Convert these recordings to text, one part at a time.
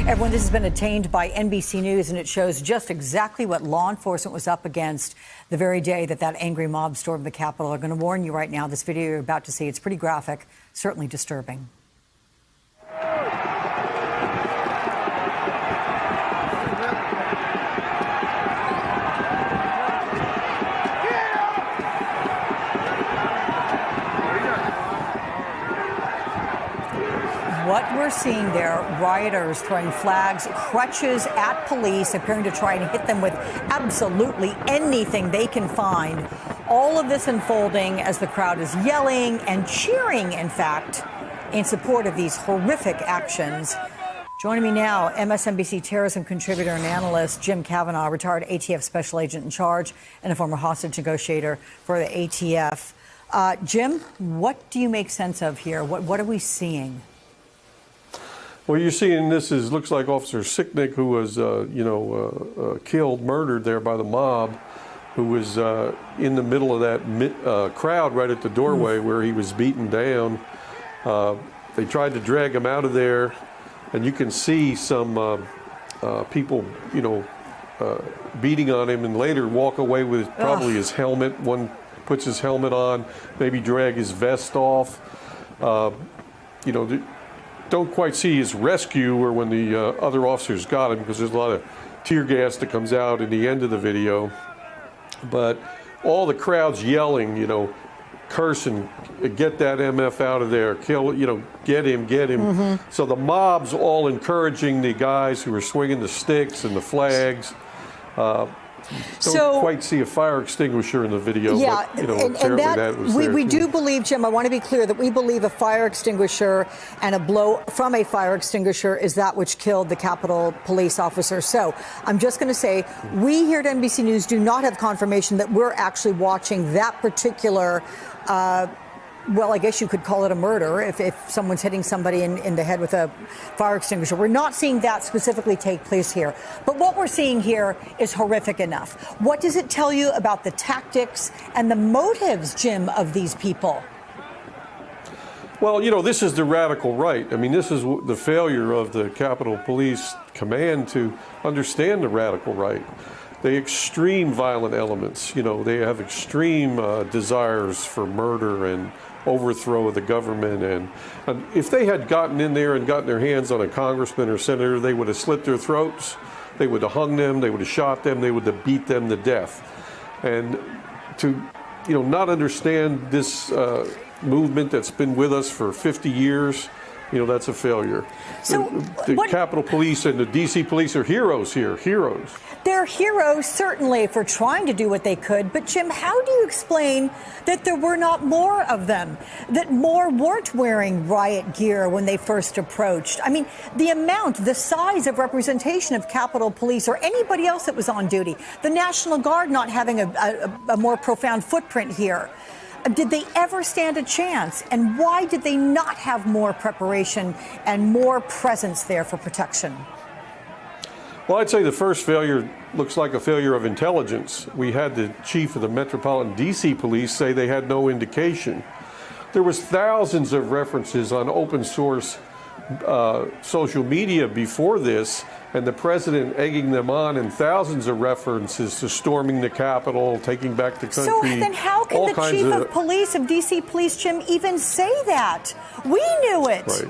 Everyone, this has been obtained by NBC News, and it shows just exactly what law enforcement was up against the very day that angry mob stormed the Capitol. I'm going to warn you right now, this video you're about to see, it's pretty graphic, certainly disturbing. What we're seeing there, rioters throwing flags, crutches at police, appearing to try and hit them with absolutely anything they can find. All of this unfolding as the crowd is yelling and cheering, in fact, in support of these horrific actions. Joining me now, MSNBC terrorism contributor and analyst Jim Kavanaugh, retired ATF special agent in charge and a former hostage negotiator for the ATF. Jim, what do you make sense of here? What are we seeing? Well, you're seeing this looks like Officer Sicknick, who was, killed, murdered there by the mob, who was in the middle of that crowd right at the doorway where he was beaten down. They tried to drag him out of there, and you can see some people, beating on him, and later walk away with probably his helmet. One puts his helmet on, maybe drag his vest off. Don't quite see his rescue or when the other officers got him, because there's a lot of tear gas that comes out in the end of the video. But all the crowd's yelling, cursing, get that MF out of there, kill, get him. Mm-hmm. So the mob's all encouraging the guys who are swinging the sticks and the flags. Don't quite see a fire extinguisher in the video, yeah, but, apparently that was there. We do believe, Jim, I want to be clear that we believe a fire extinguisher and a blow from a fire extinguisher is that which killed the Capitol Police officer. So I'm just going to say, we here at NBC News do not have confirmation that we're actually watching that particular well, I guess you could call it a murder if someone's hitting somebody in the head with a fire extinguisher. We're not seeing that specifically take place here. But what we're seeing here is horrific enough. What does it tell you about the tactics and the motives, Jim, of these people? Well, this is the radical right. I mean, this is the failure of the Capitol Police Command to understand the radical right. The extreme violent elements, they have extreme desires for murder and overthrow of the government. And if they had gotten in there and gotten their hands on a congressman or senator, they would have slit their throats, they would have hung them, they would have shot them, they would have beat them to death. And to, not understand this movement that's been with us for 50 years, that's a failure. So the Capitol Police and the D.C. Police are heroes here, heroes. They're heroes, certainly, for trying to do what they could. But, Jim, how do you explain that there were not more of them, that more weren't wearing riot gear when they first approached? I mean, the size of representation of Capitol Police or anybody else that was on duty, the National Guard not having a more profound footprint here. Did they ever stand a chance? And why did they not have more preparation and more presence there for protection? Well, I'd say the first failure looks like a failure of intelligence. We had the chief of the Metropolitan D.C. Police say they had no indication. There was thousands of references on open source social media before this, and the president egging them on, and thousands of references to storming the Capitol, taking back the country. So then how can the chief of police of D.C. Police, Jim, even say that? We knew it.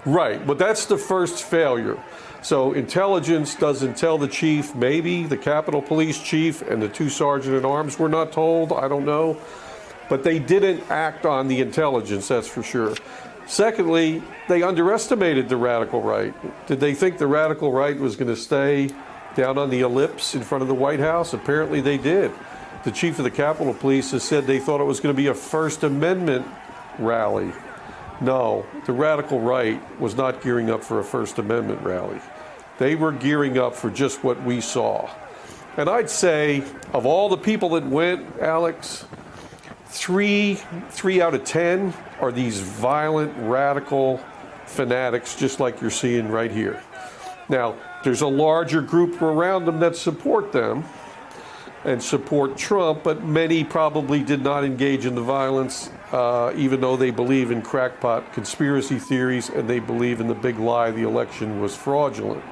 Right. But that's the first failure. So intelligence doesn't tell the chief. Maybe the Capitol Police chief and the two sergeant-at-arms were not told. I don't know. But they didn't act on the intelligence, that's for sure. Secondly, they underestimated the radical right. Did they think the radical right was going to stay down on the ellipse in front of the White House? Apparently they did. The chief of the Capitol Police has said they thought it was going to be a First Amendment rally. No, the radical right was not gearing up for a First Amendment rally. They were gearing up for just what we saw. And I'd say, of all the people that went, Alex, three out of 10 are these violent, radical fanatics, just like you're seeing right here. Now, there's a larger group around them that support them, and support Trump, but many probably did not engage in the violence, even though they believe in crackpot conspiracy theories and they believe in the big lie the election was fraudulent.